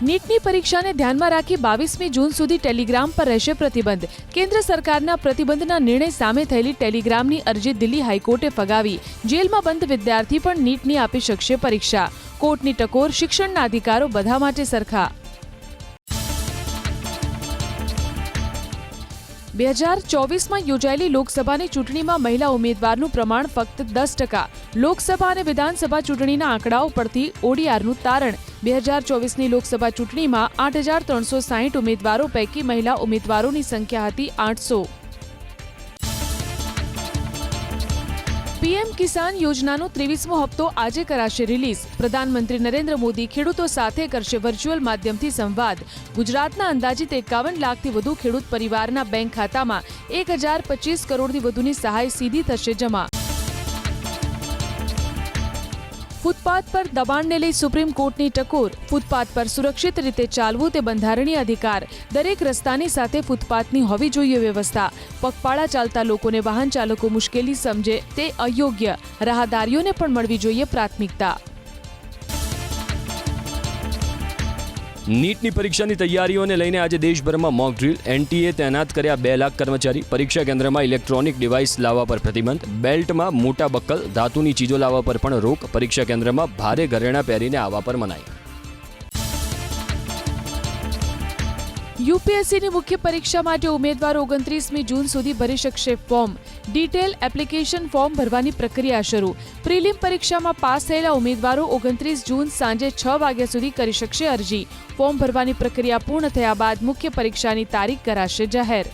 નીટની પરીક્ષાને ધ્યાનમાં રાખી 22મી જૂન સુધી ટેલિગ્રામ પર રહેશે પ્રતિબંધ. કેન્દ્ર સરકારના પ્રતિબંધના નિર્ણય સામે થયેલી ટેલિગ્રામની અરજી દિલ્હી હાઈકોર્ટે ફગાવી. જેલમાં બંધ વિદ્યાર્થી પણ નીટની આપી શકશે પરીક્ષા. કોર્ટની ટકોર, શિક્ષણના અધિકારો બધા માટે સરખા. 2024માં યોજાયેલી લોકસભાની ચૂંટણીમાં મહિલા ઉમેદવારનું પ્રમાણ ફક્ત 10%. લોકસભા અને વિધાનસભા ચૂંટણીના આંકડાઓ પરથી ઓડીઆરનું તારણ. 2024ની લોકસભા ચૂંટણીમાં 8,360 ઉમેદવારો પૈકી મહિલા ઉમેદવારોની સંખ્યા હતી 800. પીએમ કિસાન યોજનાનો 23મો હપ્તો આજે કરાશે રિલીઝ. પ્રધાનમંત્રી નરેન્દ્ર મોદી ખેડૂતો સાથે કરશે વર્ચ્યુઅલ માધ્યમથી સંવાદ. ગુજરાતના અંદાજિત 51 લાખથી વધુ ખેડૂત પરિવારના બેંક ખાતામાં 1,025 કરોડથી વધુની સહાય સીધી થશે જમા. ફૂટપાથ પર દબાણને લઈ સુપ્રીમ કોર્ટની ટકોર. ફૂટપાથ પર સુરક્ષિત રીતે ચાલવું તે બંધારણીય અધિકાર. દરેક રસ્તાની સાથે ફૂટપાથની હોવી જોઈએ વ્યવસ્થા. પગપાળા ચાલતા લોકોને વાહન ચાલકો મુશ્કેલી સમજે તે અયોગ્ય. રાહદારીઓને પણ મળવી જોઈએ પ્રાથમિકતા. નીટની પરીક્ષાની તૈયારીઓને લઈને આજે દેશભરમાં મોક ડ્રીલ. એનટીએ તૈનાત કર્યા 2 લાખ કર્મચારી. પરીક્ષા કેન્દ્રમાં ઇલેક્ટ્રોનિક ડિવાઇસ લાવવા પર પ્રતિબંધ. બેલ્ટમાં મોટા બક્કલ, ધાતુની ચીજો લાવવા પર પણ રોક. પરીક્ષા કેન્દ્રમાં ભારે ઘરેણાં પહેરીને આવવા પર મનાઈ. યુપીએસસીની મુખ્ય પરીક્ષા માટે ઉમેદવારો 29મી જૂન સુધી ભરી શકશે ફોર્મ. ડિટેલ એપ્લિકેશન ફોર્મ ભરવાની પ્રક્રિયા શરૂ. પ્રિલિમ પરીક્ષામાં પાસ થયેલા ઉમેદવારો 29 જૂન સાંજે 6 વાગ્યા સુધી કરી શકશે અરજી. ફોર્મ ભરવાની પ્રક્રિયા પૂર્ણ થયા બાદ મુખ્ય પરીક્ષાની તારીખ કરાશે જાહેર.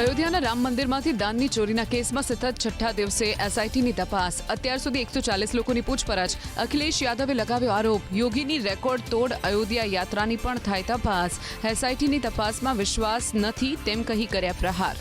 અયોધ્યાના રામ મંદિરમાંથી દાનની ચોરીના કેસમાં સતત 6ઠ્ઠા દિવસે એસઆઈટીની તપાસ. અત્યાર સુધી 140 લોકોની પૂછપરછ. અખિલેશ યાદવે લગાવ્યો આરોપ, યોગીની રેકોર્ડ તોડ અયોધ્યા યાત્રાની પણ થાય તપાસ. એસઆઈટીની તપાસમાં વિશ્વાસ નથી તેમ કહી કર્યા પ્રહાર.